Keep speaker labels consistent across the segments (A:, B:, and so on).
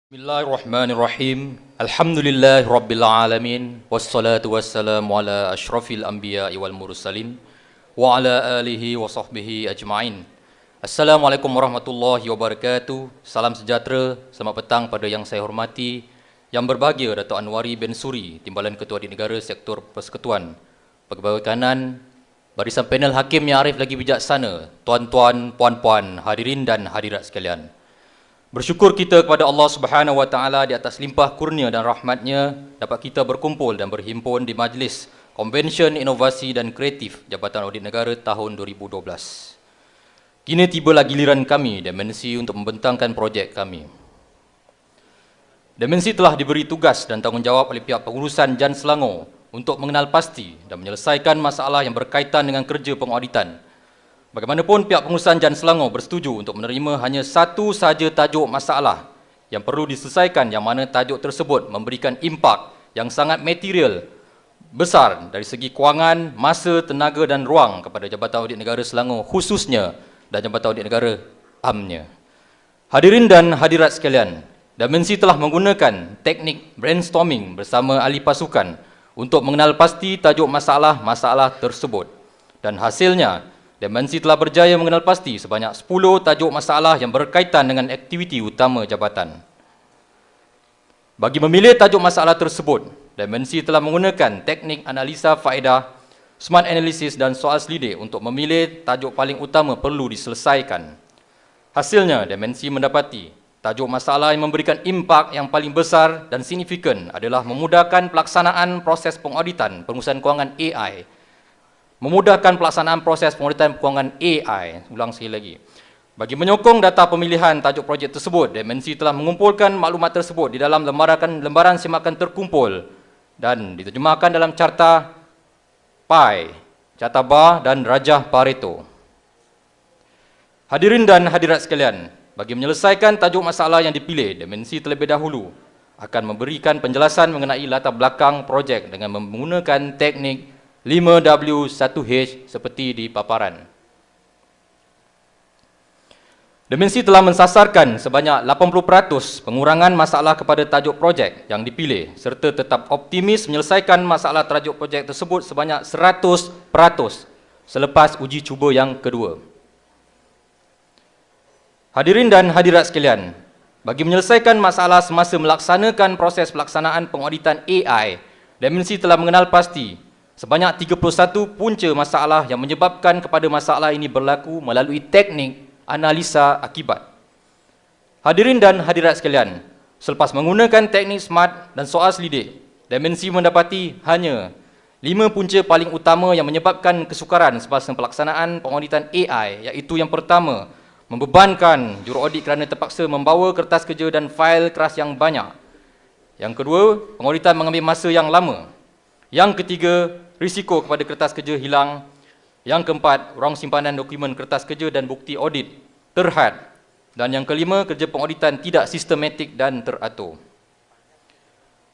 A: Bismillahirrahmanirrahim. Alhamdulillahirrabbilalamin. Wassalatu wassalamu ala ashrafil anbiya wal mursalin wa ala alihi wa sahbihi ajma'in. Assalamualaikum warahmatullahi wabarakatuh. Salam sejahtera, selamat petang pada yang saya hormati, yang berbahagia Dato' Anwari bin Suri, Timbalan Ketua di Negara Sektor Persekutuan. Pegawai kanan, barisan panel hakim yang arif lagi bijaksana, tuan-tuan, puan-puan, hadirin dan hadirat sekalian. Bersyukur kita kepada Allah Subhanahu Wa Taala di atas limpah kurnia dan rahmatnya dapat kita berkumpul dan berhimpun di Majlis Konvensyen Inovasi dan Kreatif Jabatan Audit Negara tahun 2012. Kini tibalah giliran kami, Dimensi, untuk membentangkan projek kami. Dimensi telah diberi tugas dan tanggungjawab oleh pihak pengurusan Jan Selangor untuk mengenal pasti dan menyelesaikan masalah yang berkaitan dengan kerja pengauditan. Bagaimanapun pihak pengurusan Jan Selangor bersetuju untuk menerima hanya satu sahaja tajuk masalah yang perlu diselesaikan, yang mana tajuk tersebut memberikan impak yang sangat material besar dari segi kewangan, masa, tenaga dan ruang kepada Jabatan Audit Negara Selangor khususnya dan Jabatan Audit Negara amnya. Hadirin dan hadirat sekalian, Dimensi telah menggunakan teknik brainstorming bersama ahli pasukan untuk mengenal pasti tajuk masalah-masalah tersebut, dan hasilnya Dimensi telah berjaya mengenal pasti sebanyak 10 tajuk masalah yang berkaitan dengan aktiviti utama jabatan. Bagi memilih tajuk masalah tersebut, Dimensi telah menggunakan teknik analisa faedah, smart analysis dan soal selidik untuk memilih tajuk paling utama perlu diselesaikan. Hasilnya, Dimensi mendapati tajuk masalah yang memberikan impak yang paling besar dan signifikan adalah memudahkan pelaksanaan proses pengauditan pengurusan kewangan AI. Memudahkan pelaksanaan proses pengauditan kewangan AI. Ulang sekali lagi. Bagi menyokong data pemilihan tajuk projek tersebut, Dimensi telah mengumpulkan maklumat tersebut di dalam lembaran semakan terkumpul dan diterjemahkan dalam carta Pi, carta bar dan rajah Pareto. Hadirin dan hadirat sekalian, bagi menyelesaikan tajuk masalah yang dipilih, Dimensi terlebih dahulu akan memberikan penjelasan mengenai latar belakang projek dengan menggunakan teknik 5W1H seperti di paparan. Dimensi telah mensasarkan sebanyak 80% pengurangan masalah kepada tajuk projek yang dipilih serta tetap optimis menyelesaikan masalah tajuk projek tersebut sebanyak 100% selepas uji cuba yang kedua. Hadirin dan hadirat sekalian, bagi menyelesaikan masalah semasa melaksanakan proses pelaksanaan pengauditan AI, Dimensi telah mengenal pasti sebanyak 31 punca masalah yang menyebabkan kepada masalah ini berlaku melalui teknik analisa akibat. Hadirin dan hadirat sekalian, selepas menggunakan teknik SMART dan soal selidik, Dimensi mendapati hanya 5 punca paling utama yang menyebabkan kesukaran semasa pelaksanaan pengauditan AI, iaitu yang pertama, membebankan juruaudit kerana terpaksa membawa kertas kerja dan fail keras yang banyak. Yang kedua, pengauditan mengambil masa yang lama. Yang ketiga, risiko kepada kertas kerja hilang. Yang keempat, ruang simpanan dokumen kertas kerja dan bukti audit terhad. Dan yang kelima, kerja pengauditan tidak sistematik dan teratur.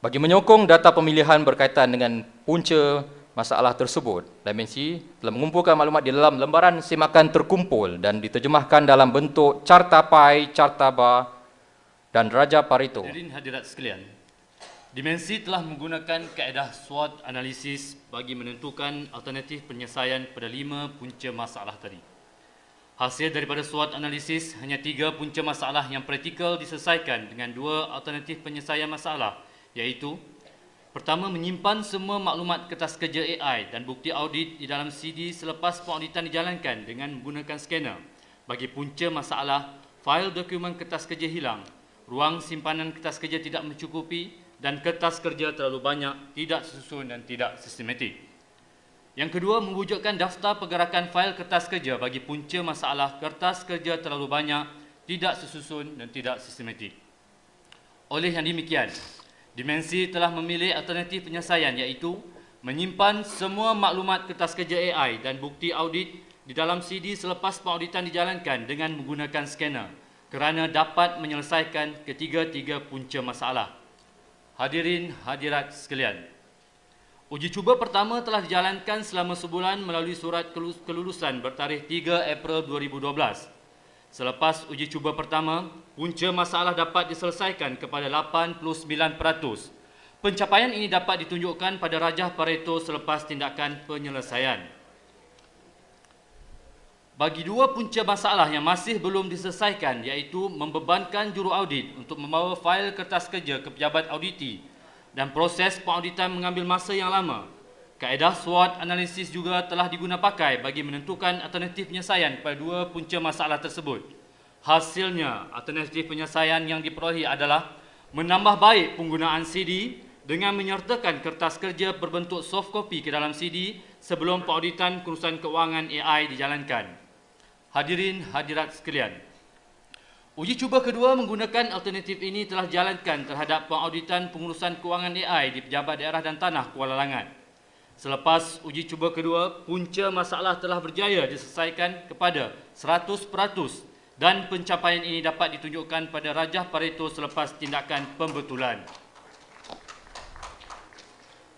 A: Bagi menyokong data pemilihan berkaitan dengan punca masalah tersebut, Dimensi telah mengumpulkan maklumat di dalam lembaran semakan terkumpul dan diterjemahkan dalam bentuk carta Pi, carta bar dan rajah Pareto.
B: Hadirin hadirat sekalian, Dimensi telah menggunakan kaedah SWOT analisis bagi menentukan alternatif penyelesaian pada 5 punca masalah tadi. Hasil daripada SWOT analisis, hanya 3 punca masalah yang praktikal diselesaikan dengan 2 alternatif penyelesaian masalah, iaitu pertama, menyimpan semua maklumat kertas kerja AI dan bukti audit di dalam CD selepas pengauditan dijalankan dengan menggunakan scanner. Bagi punca masalah, fail dokumen kertas kerja hilang, ruang simpanan kertas kerja tidak mencukupi, dan kertas kerja terlalu banyak, tidak susun dan tidak sistematik. Yang kedua, mewujudkan daftar pergerakan fail kertas kerja bagi punca masalah kertas kerja terlalu banyak, tidak sesusun dan tidak sistematik. Oleh yang demikian, Dimensi telah memilih alternatif penyelesaian, iaitu menyimpan semua maklumat kertas kerja AI dan bukti audit di dalam CD selepas pengauditan dijalankan dengan menggunakan scanner kerana dapat menyelesaikan ketiga-tiga punca masalah. Hadirin hadirat sekalian, uji cuba pertama telah dijalankan selama sebulan melalui surat kelulusan bertarikh 3 April 2012. Selepas uji cuba pertama, punca masalah dapat diselesaikan kepada 89%. Pencapaian ini dapat ditunjukkan pada rajah Pareto selepas tindakan penyelesaian. Bagi dua punca masalah yang masih belum diselesaikan, iaitu membebankan juru audit untuk membawa fail kertas kerja ke pejabat auditi dan proses pengauditan mengambil masa yang lama, kaedah SWOT analisis juga telah diguna pakai bagi menentukan alternatif penyelesaian pada dua punca masalah tersebut. Hasilnya, alternatif penyelesaian yang diperolehi adalah menambah baik penggunaan CD dengan menyertakan kertas kerja berbentuk soft copy ke dalam CD sebelum pengauditan kerusakan kewangan AI dijalankan. Hadirin hadirat sekalian, uji cuba kedua menggunakan alternatif ini telah dijalankan terhadap pengauditan pengurusan kewangan AI di Pejabat Daerah dan Tanah Kuala Langat. Selepas uji cuba kedua, punca masalah telah berjaya diselesaikan kepada 100% dan pencapaian ini dapat ditunjukkan pada rajah Pareto selepas tindakan pembetulan.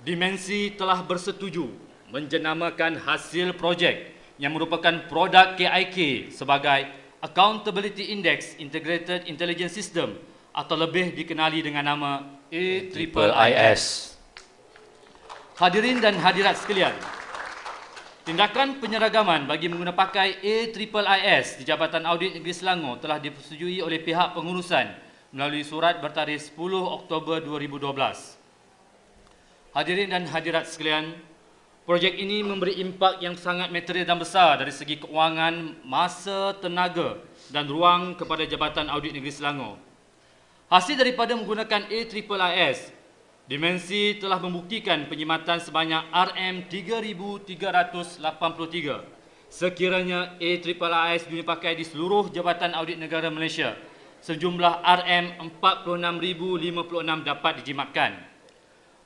B: Dimensi telah bersetuju menjenamakan hasil projek yang merupakan produk KIK sebagai Accountability Index Integrated Intelligence System atau lebih dikenali dengan nama AIIS. Hadirin dan hadirat sekalian, tindakan penyeragaman bagi menggunakan pakai AIIS di Jabatan Audit Negeri Selangor telah disetujui oleh pihak pengurusan melalui surat bertarikh 10 Oktober 2012. Hadirin dan hadirat sekalian, projek ini memberi impak yang sangat material dan besar dari segi keuangan, masa, tenaga dan ruang kepada Jabatan Audit Negeri Selangor. Hasil daripada menggunakan AIIS, Dimensi telah membuktikan penyimatan sebanyak RM3,383. Sekiranya AIIS dipakai di seluruh Jabatan Audit Negara Malaysia, sejumlah RM46,056 dapat dijimatkan.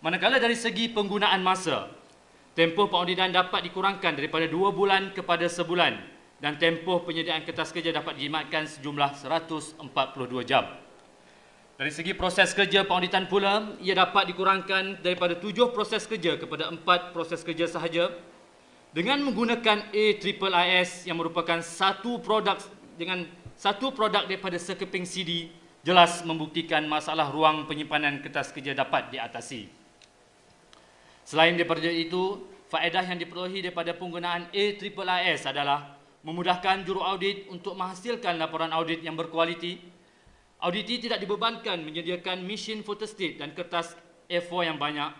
B: Manakala dari segi penggunaan masa, tempoh pengauditan dapat dikurangkan daripada 2 bulan kepada sebulan dan tempoh penyediaan kertas kerja dapat dijimatkan sejumlah 142 jam. Dari segi proses kerja pengauditan pula, ia dapat dikurangkan daripada 7 proses kerja kepada 4 proses kerja sahaja dengan menggunakan AIIS yang merupakan satu produk daripada sekeping CD, jelas membuktikan masalah ruang penyimpanan kertas kerja dapat diatasi. Selain daripada itu, faedah yang diperolehi daripada penggunaan AIIS adalah memudahkan juru audit untuk menghasilkan laporan audit yang berkualiti. Auditi tidak dibebankan menyediakan mesin photostat dan kertas A4 yang banyak.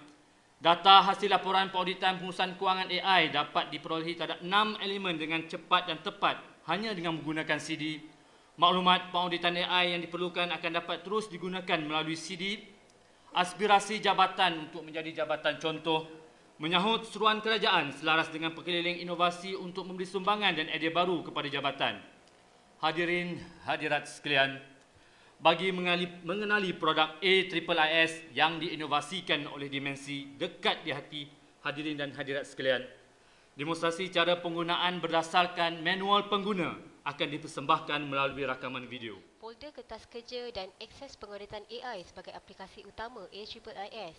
B: Data hasil laporan pengauditan pengurusan kewangan AI dapat diperolehi terhadap 6 elemen dengan cepat dan tepat hanya dengan menggunakan CD. Maklumat pengauditan AI yang diperlukan akan dapat terus digunakan melalui CD. Aspirasi jabatan untuk menjadi jabatan contoh, menyahut seruan kerajaan selaras dengan perkeliling inovasi untuk memberi sumbangan dan idea baru kepada jabatan. Hadirin hadirat sekalian, bagi mengenali produk AIIS yang diinovasikan oleh Dimensi dekat di hati hadirin dan hadirat sekalian, demonstrasi cara penggunaan berdasarkan manual pengguna akan dipersembahkan melalui rakaman video.
C: Folder kertas kerja dan akses pengauditan AI sebagai aplikasi utama AIIS.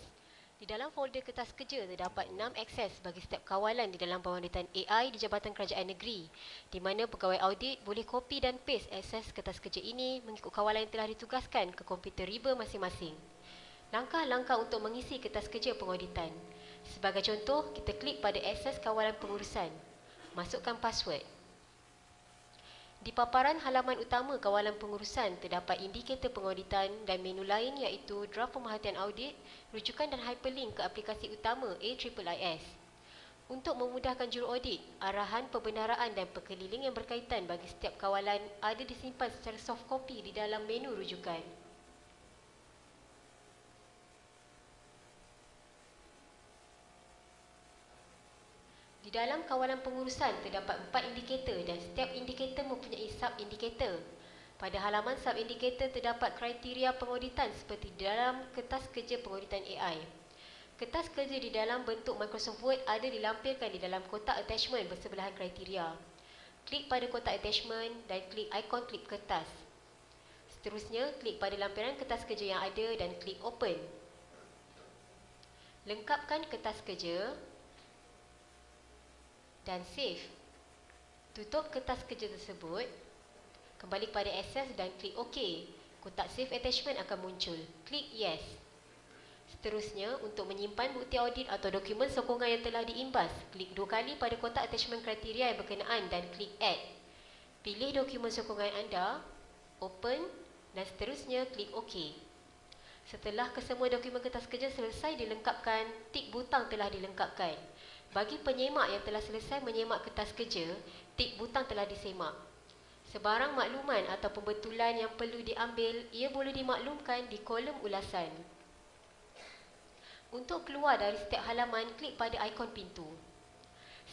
C: Di dalam folder kertas kerja terdapat 6 akses bagi setiap kawalan di dalam pengauditan AI di Jabatan Kerajaan Negeri, di mana pegawai audit boleh copy dan paste akses kertas kerja ini mengikut kawalan yang telah ditugaskan ke komputer riba masing-masing. Langkah-langkah untuk mengisi kertas kerja pengauditan. Sebagai contoh, kita klik pada akses kawalan pengurusan. Masukkan password. Di paparan halaman utama kawalan pengurusan terdapat indikator pengauditan dan menu lain iaitu draft pemerhatian audit, rujukan dan hyperlink ke aplikasi utama AIIS. Untuk memudahkan juru audit, arahan pembenaraan dan perkeliling yang berkaitan bagi setiap kawalan ada disimpan secara soft copy di dalam menu rujukan. Di dalam kawalan pengurusan terdapat 4 indikator dan setiap indikator mempunyai sub-indikator. Pada halaman sub-indikator terdapat kriteria pengauditan seperti di dalam kertas kerja pengauditan AI. Kertas kerja di dalam bentuk Microsoft Word ada dilampirkan di dalam kotak attachment bersebelahan kriteria. Klik pada kotak attachment dan klik ikon klip kertas. Seterusnya, klik pada lampiran kertas kerja yang ada dan klik open. Lengkapkan kertas kerja dan save. Tutup kertas kerja tersebut Kembali kepada access dan klik OK. Kotak save attachment akan muncul. Klik yes. Seterusnya, untuk menyimpan bukti audit atau dokumen sokongan yang telah diimbas, klik 2 kali pada kotak attachment kriteria yang berkenaan dan klik add. Pilih dokumen sokongan anda, open dan seterusnya klik OK. Setelah kesemua dokumen kertas kerja selesai dilengkapkan, tik butang telah dilengkapkan. Bagi penyemak yang telah selesai menyemak kertas kerja, tik butang telah disemak. Sebarang makluman atau pembetulan yang perlu diambil, ia boleh dimaklumkan di kolom ulasan. Untuk keluar dari setiap halaman, klik pada ikon pintu.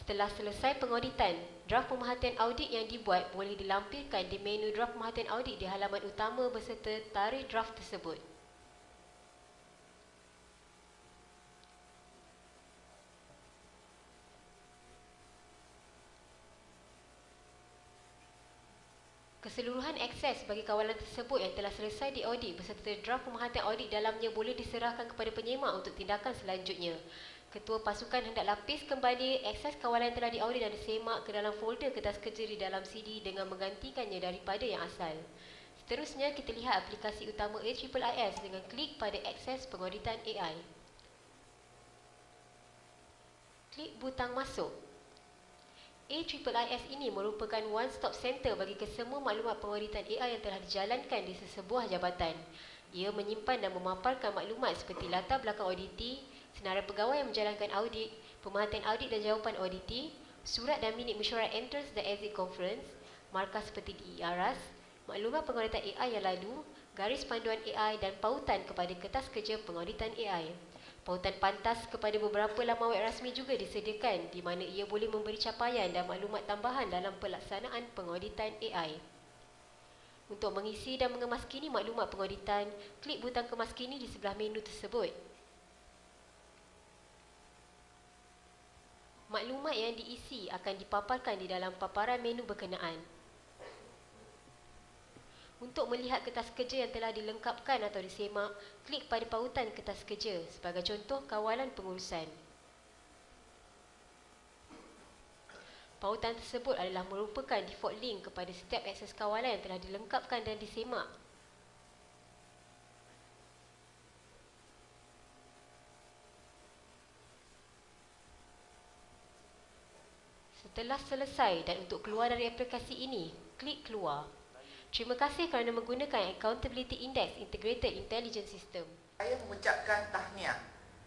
C: Setelah selesai pengauditan, draft pemerhatian audit yang dibuat boleh dilampirkan di menu draft pemerhatian audit di halaman utama beserta tarikh draft tersebut. Keseluruhan akses bagi kawalan tersebut yang telah selesai diaudit beserta draft pemerhatian audit dalamnya boleh diserahkan kepada penyemak untuk tindakan selanjutnya. Ketua pasukan hendak lapis kembali akses kawalan yang telah diaudit dan disemak ke dalam folder kertas kerja di dalam CD dengan menggantikannya daripada yang asal. Seterusnya, kita lihat aplikasi utama AIIS dengan klik pada akses pengauditan AI. Klik butang masuk. AIIS ini merupakan one-stop center bagi kesemua maklumat pengauditan AI yang telah dijalankan di sesebuah jabatan. Ia menyimpan dan memaparkan maklumat seperti latar belakang auditi, senarai pegawai yang menjalankan audit, pemerhatian audit dan jawapan auditi, surat dan minit mesyuarat entrance dan exit conference, markah seperti DERAS, maklumat pengauditan AI yang lalu, garis panduan AI dan pautan kepada kertas kerja pengauditan AI. Pautan pantas kepada beberapa laman web rasmi juga disediakan di mana ia boleh memberi capaian dan maklumat tambahan dalam pelaksanaan pengauditan AI. Untuk mengisi dan mengemaskini maklumat pengauditan, klik butang kemaskini di sebelah menu tersebut. Maklumat yang diisi akan dipaparkan di dalam paparan menu berkenaan. Untuk melihat kertas kerja yang telah dilengkapkan atau disemak, klik pada pautan kertas kerja sebagai contoh kawalan pengurusan. Pautan tersebut adalah merupakan default link kepada setiap akses kawalan yang telah dilengkapkan dan disemak. Setelah selesai dan untuk keluar dari aplikasi ini, klik keluar. Terima kasih kerana menggunakan Accountability Index Integrated Intelligence System.
D: Saya mengucapkan tahniah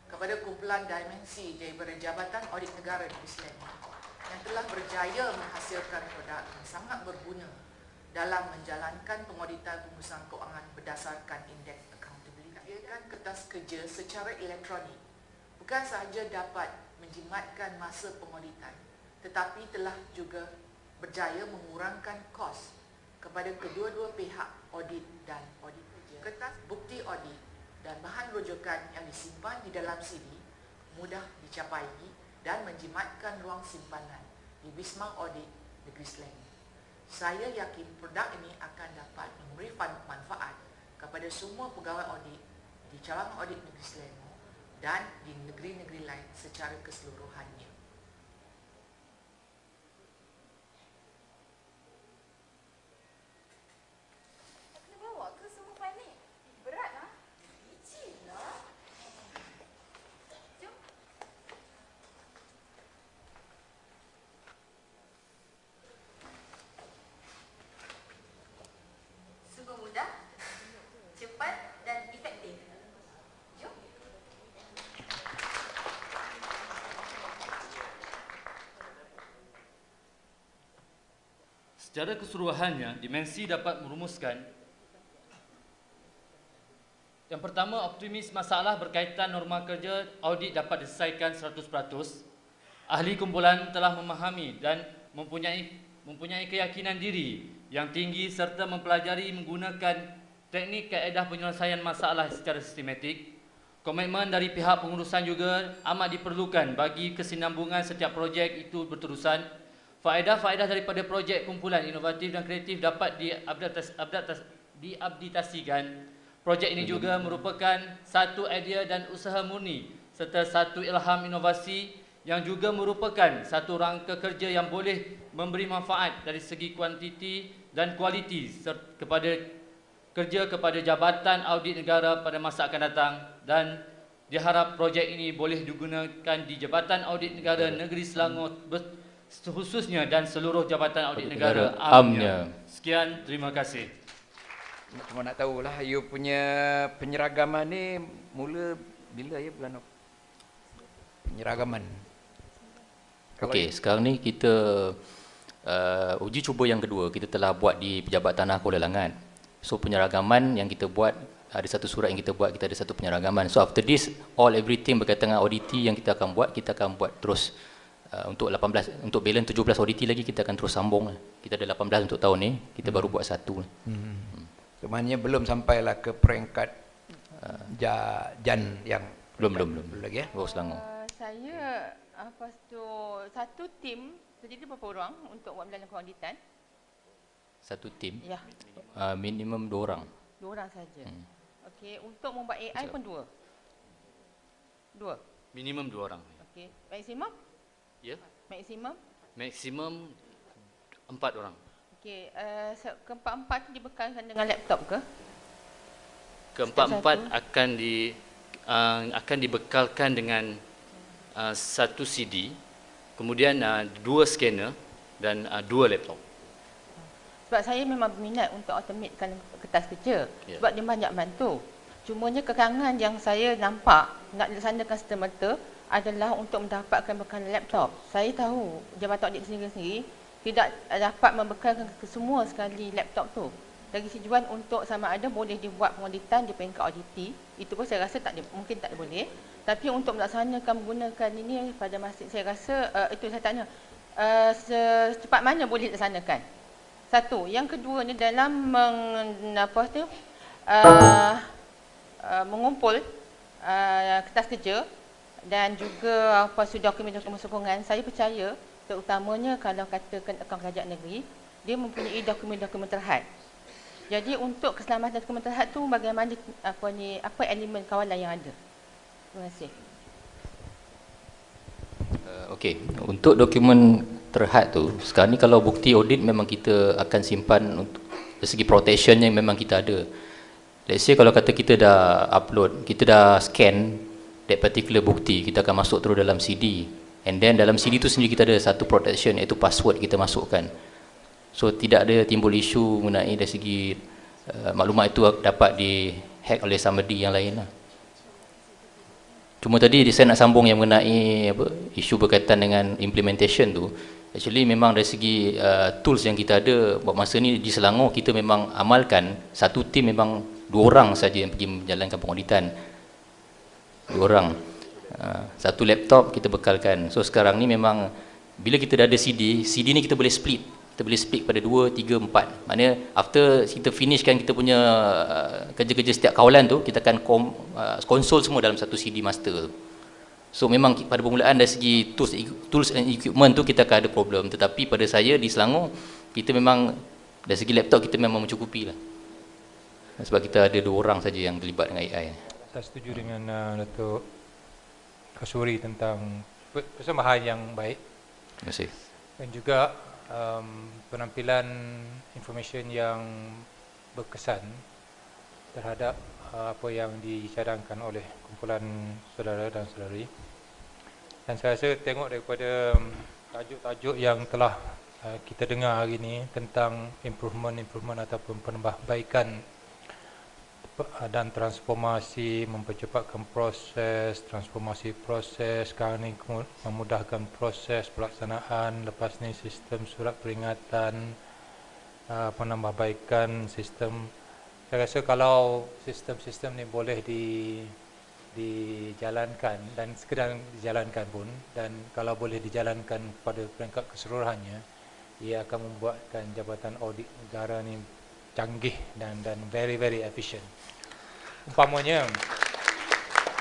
D: kepada kumpulan Dimensi daripada Jabatan Audit Negara Negeri Selangor yang telah berjaya menghasilkan produk yang sangat berguna dalam menjalankan pengauditan pengurusan kewangan berdasarkan Indeks Accountability. Menyediakan kertas kerja secara elektronik bukan sahaja dapat menjimatkan masa pengauditan, tetapi telah juga berjaya mengurangkan kos kepada kedua-dua pihak audit dan audit kerja. Kertas bukti audit dan bahan rujukan yang disimpan di dalam CD mudah dicapai dan menjimatkan ruang simpanan di Wisma Audit Negeri Selangor. Saya yakin produk ini akan dapat memberi manfaat kepada semua pegawai audit di cawangan audit Negeri Selangor dan di negeri-negeri lain secara keseluruhannya.
B: Secara keseluruhannya, dimensi dapat merumuskan yang pertama, optimis masalah berkaitan norma kerja audit dapat diselesaikan 100%. Ahli kumpulan telah memahami dan mempunyai keyakinan diri yang tinggi serta mempelajari menggunakan teknik kaedah penyelesaian masalah secara sistematik. Komitmen dari pihak pengurusan juga amat diperlukan bagi kesinambungan setiap projek itu berterusan. Faedah-faedah daripada projek kumpulan inovatif dan kreatif dapat diupdatasikan. Projek ini juga merupakan satu idea dan usaha murni serta satu ilham inovasi yang juga merupakan satu rangka kerja yang boleh memberi manfaat dari segi kuantiti dan kualiti kepada Jabatan Audit Negara pada masa akan datang, dan diharap projek ini boleh digunakan di Jabatan Audit Negara Negeri Selangor khususnya dan seluruh Jabatan Audit Negara amnya. Sekian, terima kasih.
E: Cuma nak tahulah, you punya penyeragaman ni mula bila ya, bulan apa? Penyeragaman.
A: Okey, sekarang ni kita uji cuba yang kedua kita telah buat di Pejabat Tanah Kuala Langat. So penyeragaman yang kita buat, ada satu surat yang kita buat, kita ada satu penyeragaman. So after this, everything berkaitan dengan auditi yang kita akan buat terus. Untuk balance 17 auditi lagi kita akan terus sambung. Kita ada 18 untuk tahun ni, kita baru buat satu.
E: Sebenarnya belum sampailah ke peringkat Jan yang
A: belum
E: lagi ya.
A: Selangor.
F: Saya lepas tu satu tim terdiri berapa orang untuk buat mendalam auditan?
A: Satu tim?
F: Ya.
A: Minimum 2 orang.
F: 2 orang saja. Okey, untuk membuat AI pun 2. 2.
B: Minimum 2 orang.
F: Okey, maksimum?
B: Ya.
F: Maksimum?
B: Maksimum 4 orang.
F: Okey, keempat-empat tu dibekalkan dengan laptop ke?
B: Keempat-empat akan dibekalkan dengan satu CD, kemudian 2 scanner dan 2 laptop.
F: Sebab saya memang berminat untuk automatekan kertas kerja. Sebab dia banyak bantu. Cumanya kekurangan yang saya nampak nak dilaksanakan serta-merta adalah untuk mendapatkan bekalan laptop. Saya tahu Jabatan Audit sendiri tidak dapat membekalkan ke semua sekali laptop tu. Dari tujuan untuk sama ada boleh dibuat pengauditan di peringkat auditi, itu pun saya rasa mungkin tak boleh. Tapi untuk melaksanakan menggunakan ini pada masa, saya rasa itu saya tanya, secepat mana boleh dilaksanakan? Satu. Yang kedua ni dalam mengumpul kertas kerja dan juga dokumen-dokumen sokongan, saya percaya terutamanya kalau katakan akaun kerajaan negeri, dia mempunyai dokumen-dokumen terhad. Jadi untuk keselamatan dokumen terhad tu bagaimana apa elemen kawalan yang ada? Terima kasih.
A: Okey, untuk dokumen terhad tu, sekarang ni kalau bukti audit memang kita akan simpan untuk dari segi protectionnya memang kita ada. Let's say kalau kata kita dah upload, kita dah scan that particular bukti, kita akan masuk terus dalam CD. And then dalam CD tu sendiri kita ada satu protection, iaitu password kita masukkan. So tidak ada timbul isu mengenai dari segi maklumat itu dapat di-hack oleh somebody yang lain lah. Cuma tadi saya nak sambung yang mengenai isu berkaitan dengan implementation tu. Actually memang dari segi tools yang kita ada buat masa ni di Selangor, kita memang amalkan satu tim memang 2 orang saja yang pergi menjalankan pengauditan. 2 orang. Satu laptop kita bekalkan. So sekarang ni memang bila kita dah ada CD ni kita boleh split. Kita boleh split pada 2, 3, 4. Maknanya after kita finishkan kita punya kerja-kerja setiap kawalan tu, kita akan konsol semua dalam satu CD master. So memang pada permulaan dari segi tools and equipment tu kita akan ada problem. Tetapi pada saya di Selangor, kita memang dari segi laptop kita memang mencukupi lah. Sebab kita ada 2 orang saja yang terlibat dengan AI.
G: Saya setuju dengan Datuk Kasuri tentang persembahan yang baik.
A: Terima kasih.
G: Dan juga penampilan information yang berkesan terhadap apa yang dicadangkan oleh kumpulan saudara dan saudari. Dan saya rasa tengok daripada tajuk-tajuk yang telah kita dengar hari ini tentang improvement ataupun penambahbaikan dan transformasi, mempercepatkan proses, transformasi proses, sekarang ni memudahkan proses pelaksanaan, lepas ni sistem surat peringatan, penambahbaikan sistem. Saya rasa kalau sistem-sistem ni boleh dijalankan dan sekedar dijalankan pun, dan kalau boleh dijalankan pada peringkat keseluruhannya, ia akan membuatkan Jabatan Audit Negara ni canggih dan very efficient. Umpamanya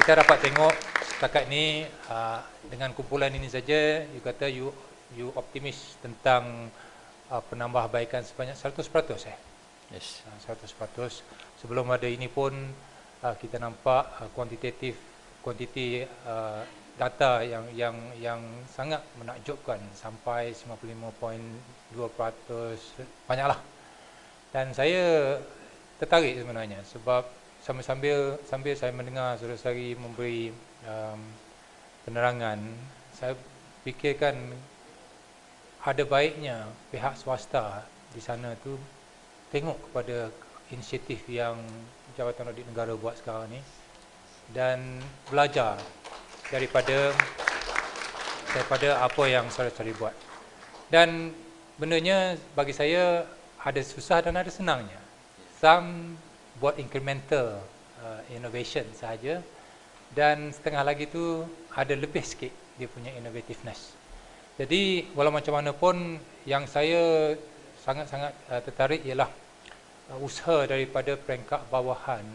G: kita dapat tengok setakat ni dengan kumpulan ini saja, you kata you optimis tentang penambahbaikan sebanyak 100%.
A: Yes.
G: 100%. Sebelum ada ini pun kita nampak kuantiti data yang sangat menakjubkan, sampai 55.2%, banyaklah. Dan saya tertarik sebenarnya sebab sambil saya mendengar saudara-saudari memberi penerangan, saya fikirkan ada baiknya pihak swasta di sana tu tengok kepada inisiatif yang Jabatan Audit Negara buat sekarang ni dan belajar daripada apa yang saudara-saudari buat. Dan benarnya bagi saya ada susah dan ada senangnya. Some buat incremental innovation sahaja dan setengah lagi tu ada lebih sikit dia punya innovativeness. Jadi walau macam mana pun yang saya sangat-sangat tertarik ialah usaha daripada peringkat bawahan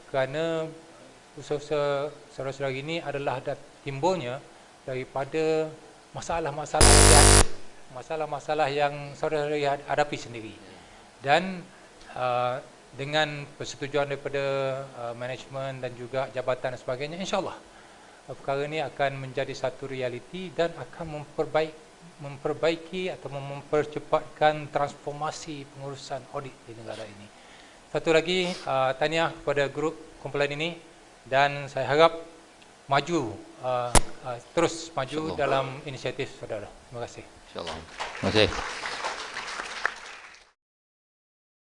G: kerana usaha-usaha saudara-saudara ini adalah timbulnya daripada masalah-masalah yang saudara-saudara hadapi sendiri. Dan dengan persetujuan daripada management dan juga jabatan dan sebagainya, insyaAllah perkara ini akan menjadi satu realiti dan akan memperbaiki atau mempercepatkan transformasi pengurusan audit di negara ini. Satu lagi, tahniah kepada grup kumpulan ini dan saya harap maju, terus maju dalam inisiatif saudara. Terima kasih.
A: InsyaAllah. Terima kasih.